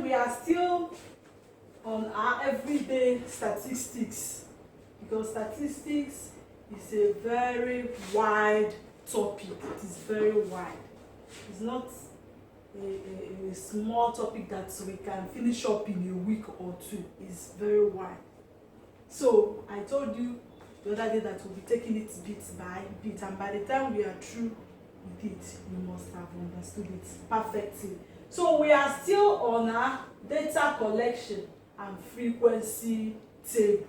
we are still on our everyday statistics, because statistics is a very wide topic. It is very wide. It's not a small topic that we can finish up in a week or two. It's very wide. So I told you the other day that we'll be taking it bit by bit, and by the time we are through with it, you must have understood it perfectly. So we are still on our data collection and frequency table.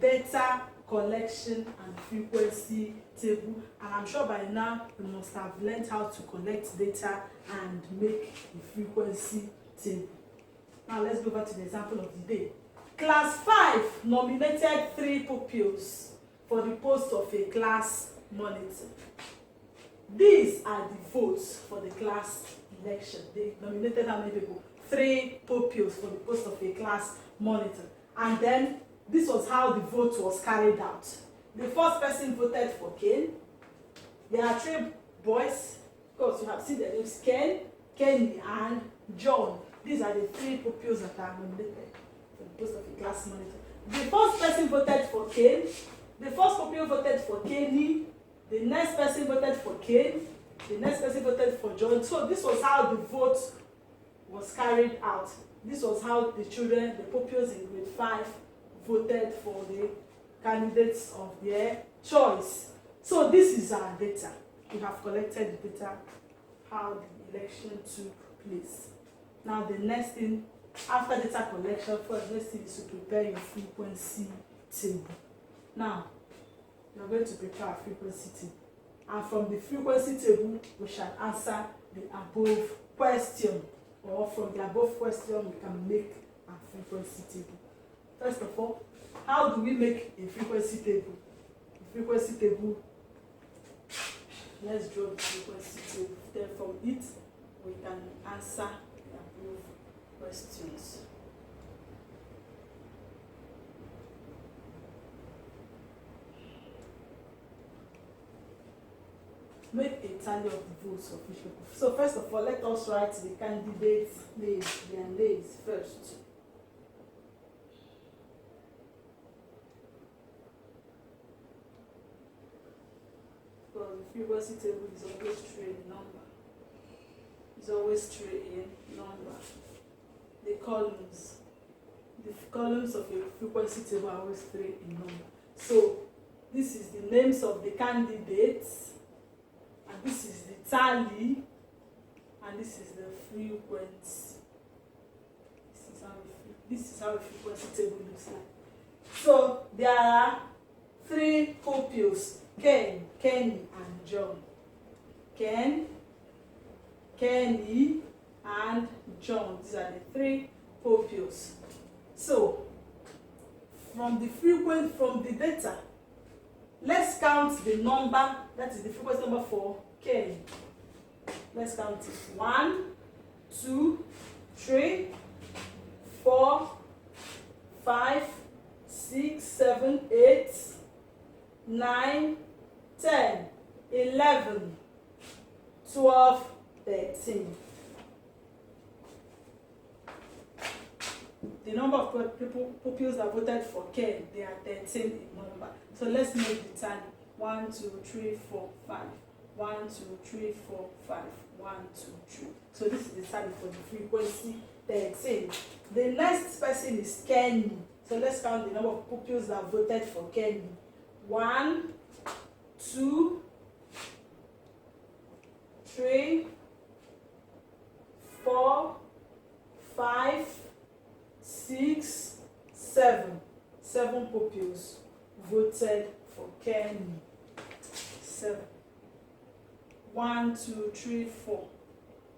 Data collection and frequency table, and I'm sure by now you must have learned how to collect data and make a frequency table. Now let's go back to the example of the day. Class 5 nominated 3 pupils for the post of a class monitor. These are the votes for the class election. They nominated how many people? 3 pupils for the post of a class monitor. And then this was how the vote was carried out. The first person voted for Ken. There are 3 boys. Of course, you have seen their names: Ken, Kenny, and John. These are the 3 pupils that are nominated for the post of a class monitor. The first person voted for Ken. The first pupil voted for Kenny. The next person voted for Ken. The next person voted for John. So this was how the vote was carried out. This was how the children, the pupils in grade 5, voted for the candidates of their choice. So this is our data. We have collected the data, how the election took place. Now the next thing, after data collection, first, next thing is to prepare your frequency table. Now, we are going to prepare a frequency table. And from the frequency table, we shall answer the above question. Or from the above question, we can make a frequency table. First of all, how do we make a frequency table? A frequency table, let's draw the frequency table. Then from it, we can answer the above questions. Make a tally of the votes of each people. So first of all, let us write the candidates' names, their names first. Because the frequency table is always 3 in number. It's always 3 in number. The columns of a frequency table are always 3 in number. So this is the names of the candidates. And this is the tally, and this is the frequency. This is how a frequency table looks like. So there are 3 pupils: Ken, Kenny, and John. Ken, Kenny, and John. These are the 3 pupils. So from the data, let's count the number, that is the frequency number for Ken. Let's count it. 1, 2, 3, 4, 5, 6, 7, 8, 9, 10, 11, 12, 13. The number of pupils that voted for Ken, they are 13 in number. So let's make the tally. 1, 2, 3, 4, 5. 1, 2, 3, 4, 5. 1, 2, 3. So this is the tally for the frequency 13. The next person is Kenny. So let's count the number of pupils that voted for Kenny. 1, 2, 3, 4, 5, 6, 7. 7 pupils voted for Kenny. 7. 1, 2, 3, 4.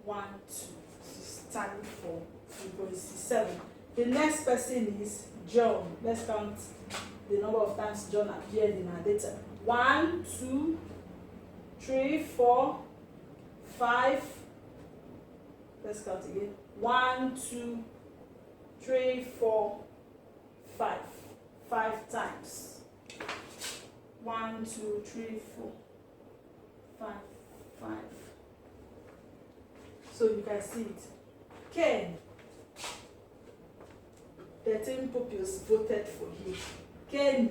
1, 2. This is tally for frequency 7. The next person is John. Let's count the number of times John appeared in our data. 1, 2, 3, 4, 5. Let's count again. 1, 2, 3, 4, 5. 5 times. 1, 2, 3, 4, 5, 5. So you can see it. Ken 13 pupils voted for him. Kenny,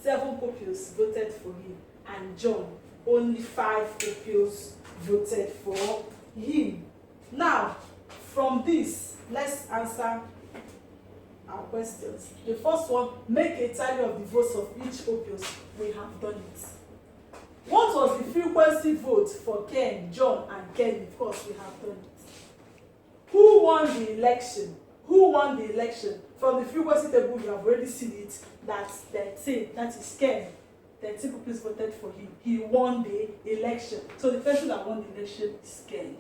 7 pupils voted for him. And John, only 5 pupils voted for him. Now, from this, let's answer our questions. The first one, make a tally of the votes of each pupils. We have done it. What was the frequency vote for Ken, John, and Kenny? Of course, we have done it. Who won the election? Who won the election? From the frequency table, you have already seen it. That's 13. That is Ken. 13 pupils voted for him. He won the election. So the person that won the election is Ken.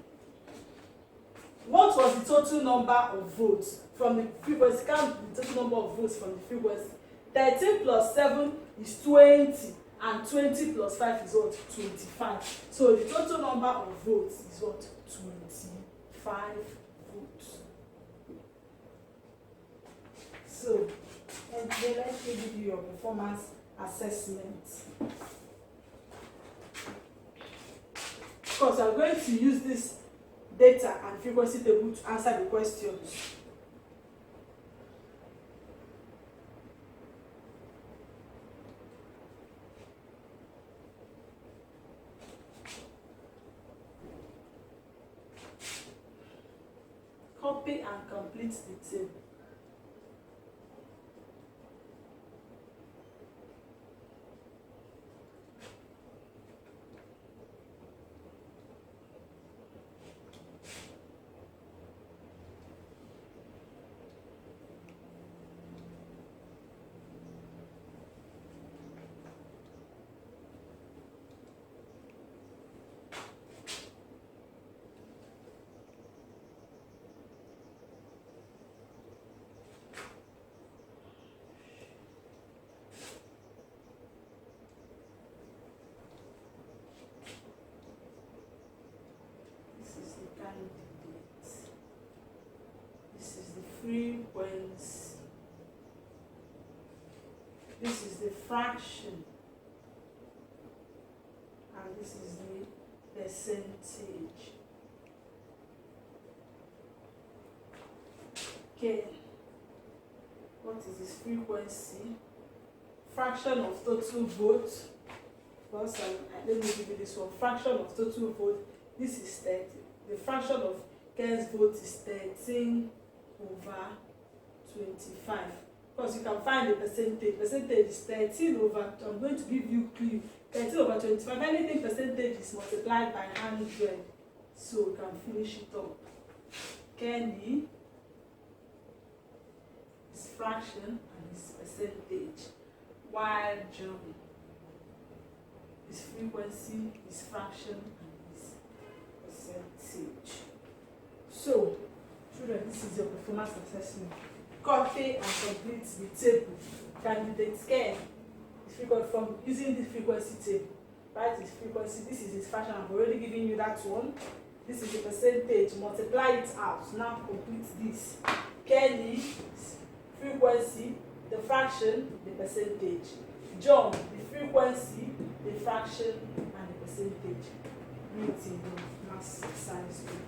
What was the total number of votes from the frequency? Count the total number of votes from the frequency. 13 plus 7 is 20, and 20 plus 5 is what? 25. So the total number of votes is what? 25 votes. So, and then let me give you your performance assessment. Of course, I'm going to use this data and frequency table to answer the questions. Copy and complete the table. This is the frequency. This is the fraction. And this is the percentage. Okay. What is this frequency? Fraction of total vote. First, let me give you this one. Fraction of total vote. This is 30. The fraction of Ken's vote is 13 over 25. Of course, you can find the percentage. Percentage is 13 over, I'm going to give you clue. 13 over 25. Anything percentage is multiplied by 100. So we can finish it up. Kenny is fraction and is percentage. While John is frequency, is fraction, and is percentage. So, children, this is your performance assessment. Copy and complete the table. Candidate Ken is frequency from using the frequency table. Right, is frequency. This is his fraction. I've already given you that one. This is the percentage. Multiply it out. Now complete this. Kenny is frequency, the fraction, the percentage. John, the frequency, the fraction, and the percentage. Meet in the mass science group.